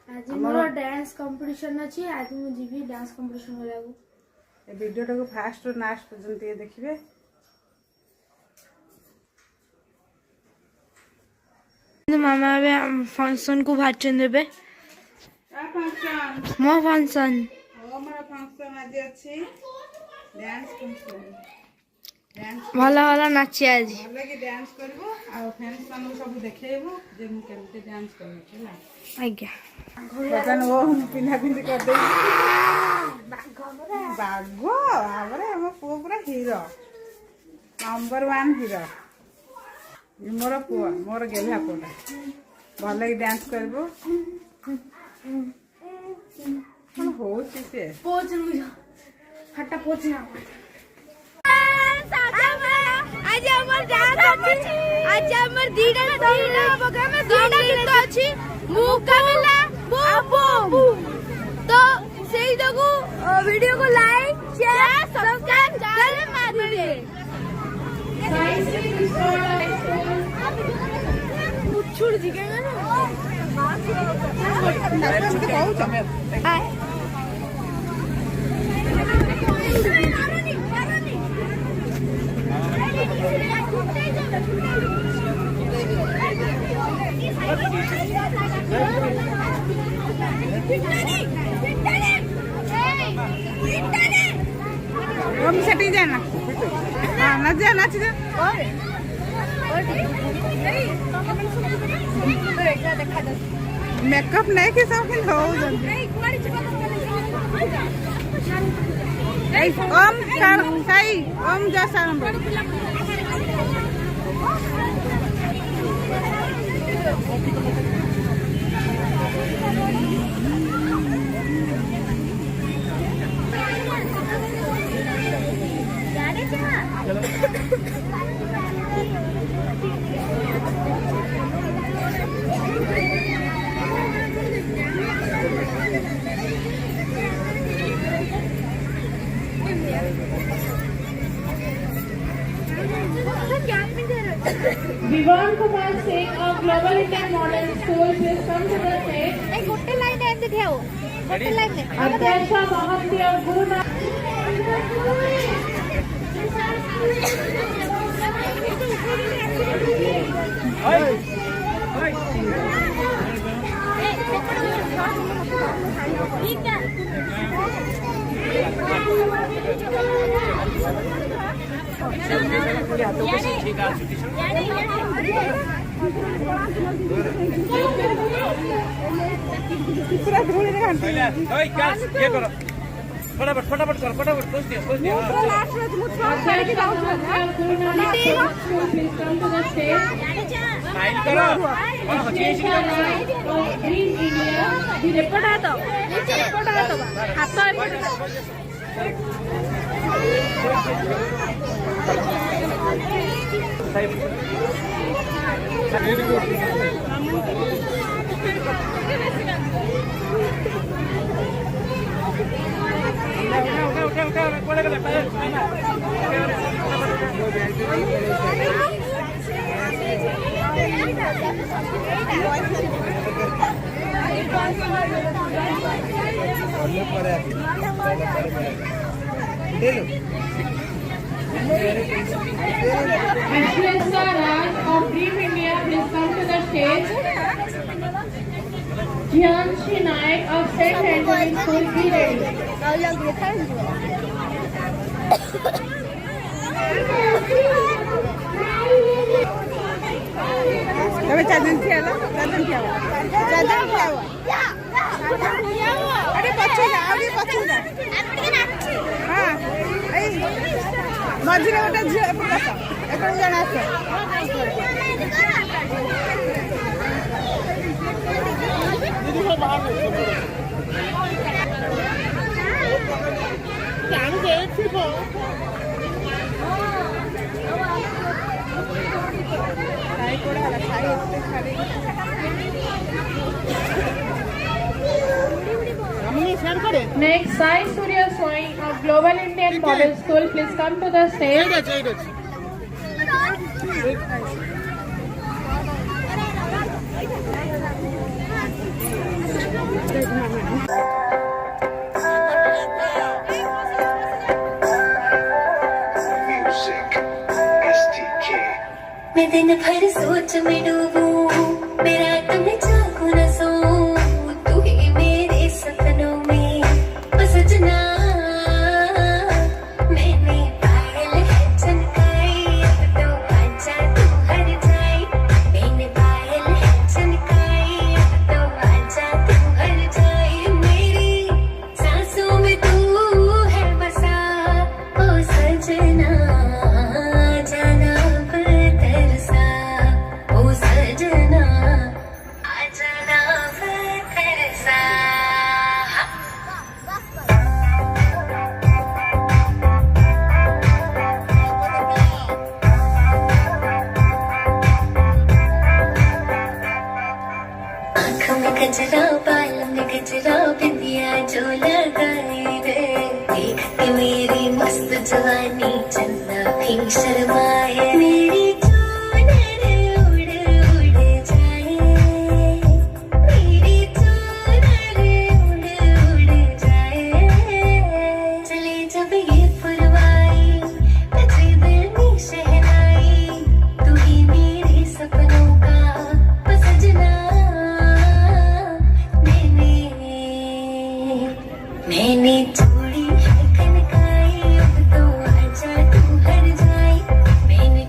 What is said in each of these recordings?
आज मोर dance competition अछि। आज मु जीवी डांस कंपटीशन लागू ए वीडियो को फास्ट और लास्ट पर्यंत ये देखिबे। मामा बे फंक्शन को भाचन देबे। फंक्शन मो फंक्शन हमरा फंक्शन आज अछि डांस फंक्शन। भला भला नाची आज भले कि डांस करबो आ फ्रेंड्स मान सब देखेबो जे मु केमते डांस करबो छला। आज्ञा बटन वो हम पिना पिंदी कर दे। बागो हमरे हम पूरा हीरो नंबर 1 हीरो। मोर पुआ मोर गेला पोटा भले कि डांस करबो। कौन हो से पोच मुझे हटा पोच ना आज हमर डांस अछि। आज हमर दीदा प्रोग्राम में दीदा गीत अछि मुकाबला बो तो सेही दगु वीडियो को लाइक शेयर सब्सक्राइब जरूर मार दे। छुड़ दिखेगा ना हम सेटिंग जाना हां ना जाना छी मेकअप नहीं के सब हो ओम कर सही ओम जैसा Vivan Kumar Singh of Global Indian Model School has come to the stage. एक गोटे लाइन एंड देओ गोटे लाइन में Atyasha Mahanti of Guru पूरा धूल रे घंटे ओए क्या ये करो फटाफट फटाफट कर फटाफट पोस्ट दिया Atyasha Mahanti of Guru Nanak School please come to the stage. File करो और हचेश Atyasha Rai of Green India. Report आ तो हाथ Atyasha Rai of Green India please come to the stage. Jhansi Naik of St. Anthony School be ready. अबे चादन खेला अरे पछे जा आगे पछे जा हां ए मझिरे गोटे झियो एपटा एकन जणा আছে दीदी को बाहर जान गए छिबो खाई कोड़ा हला खाई एते खाली हमने शेयर करे Next, Sai Surya Swai of Global Indian Model School please come to the stage. मैं दिन भर सोच में डूबूं, मैं रात में जागूं न सोऊं, तू ही मेरे सपनों में ओ सजना। मैंने पायल है चमकाई, अब तो आजा तू हर जाए। मैंने पायल है चमकाई, अब तो आजा तू हर जाए। मेरी सांसों में तू है बसा ओ सजना, जाना तरसा ओ सजना, आ जाना तरसा। आँखों में गजरा, बाल में गजरा, बिंदिया जो लगाई रे, देख के मेरी मस्त जवानी चंदा भी शर्माए। मेरी चूनर उड़ उड़ जाए, मेरी चूनर उड़ उड़ जाए। चले जब ये पुरवाई, बजे दिल में शहनाई, तू ही मेरे सपनों का ओ सजना। मैंने चूड़ी है खनकाई, अब तो आजा तू हर जाए। मैंने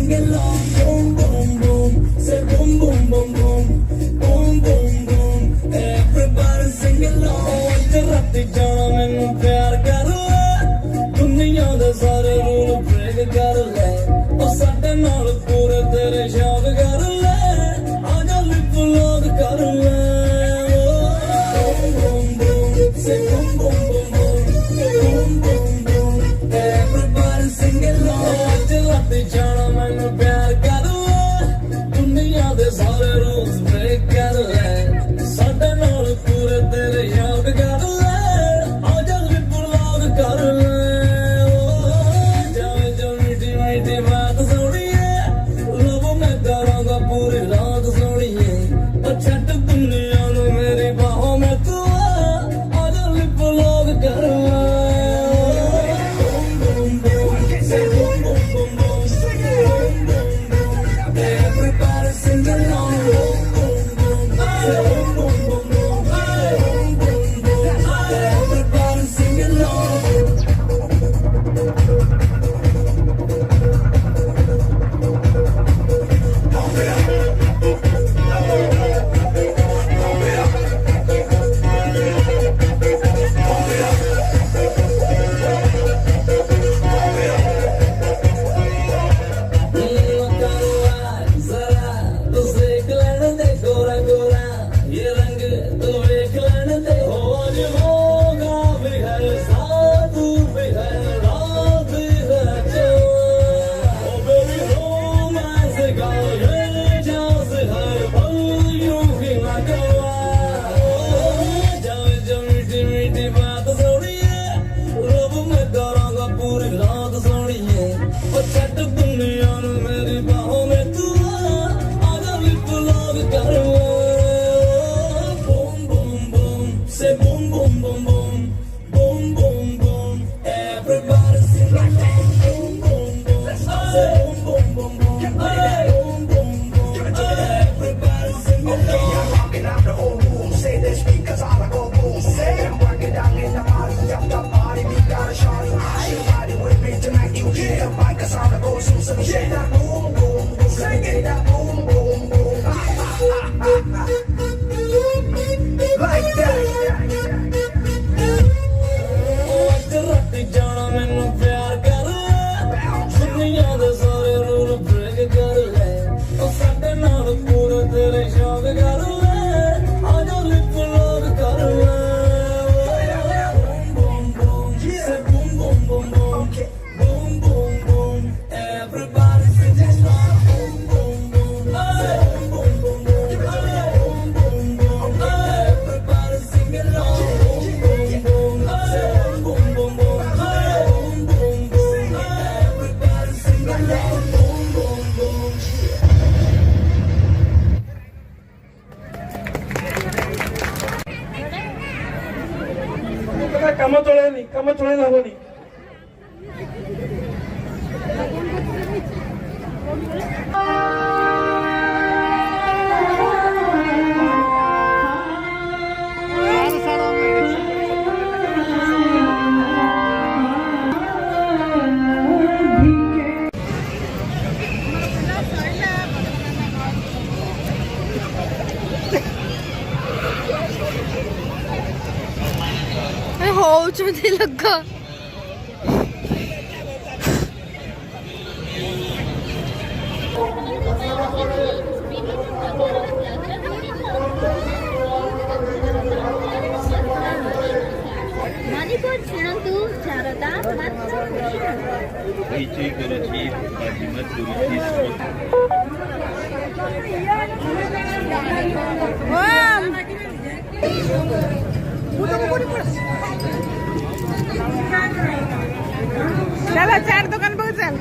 sing along. Boom, boom, boom. Say boom, boom, boom, boom. Boom, boom, boom. Everybody sing along. राती जाना मैनू प्यार कर ले दुनिया दे सारे रूल ब्रेक कर ले ओ साडे नाल पूरे तेरे शौक कर ले आजा लिप लॉक कर ले boom boom boom say boom boom boom boom boom boom boom everybody sing along राती जाना मैनू प्यार कर ले दुनिया दे सारे रूल्स ब्रेक कर ले साडे नाल पूरे तेरे शौक कर ले कर ले जावे जो मीठी मीठी बात सुनिए लब में करांगा पूरी रात सुनिए छट दुनिया नू मेरी बाहों में तू आजा लिप लॉक कर ले boom boom boom say boom boom boom boom boom boom boom everybody sing along boom boom boom say boom boom boom boom boom boom everybody sing along. କାମ ଚଳେଇ ହବନି ହଉଛନ୍ତି ଲୋକ मणिपुर छुणन्तु शारदा चला 4 दुकान बघ चल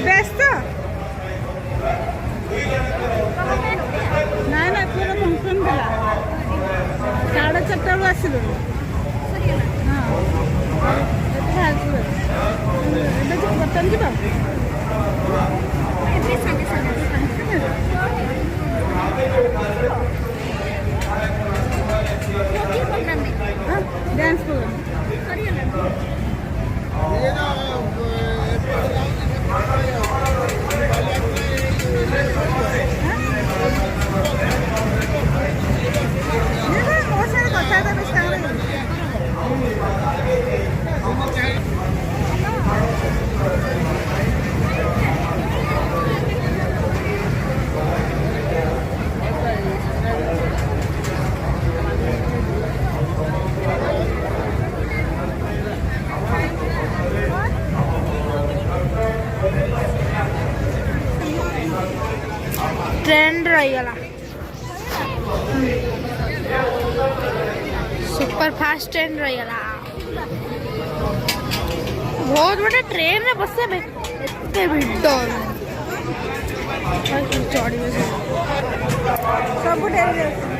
बेस्ट ना ना पूरा फंक्शन दिला 4:30 आसिलु हाँ ରିଟର୍ନ ଯିବ ଏବେ ସାଙ୍ଗେ ସାଙ୍ଗେ ଡ୍ୟାନ୍ସ ପ୍ରୋଗ୍ରାମ ମୋ ସାଙ୍ଗେ କଥାବାର୍ତ୍ତା ବେଶୀ ତାଙ୍କର ट्रेन रहीगला सुपर फास्ट ट्रेन रहीगला बहुत बड़ा ट्रेन रे बसे एते भिड़ चढ़ी ସବୁ ଡେରି ଯାଉଛି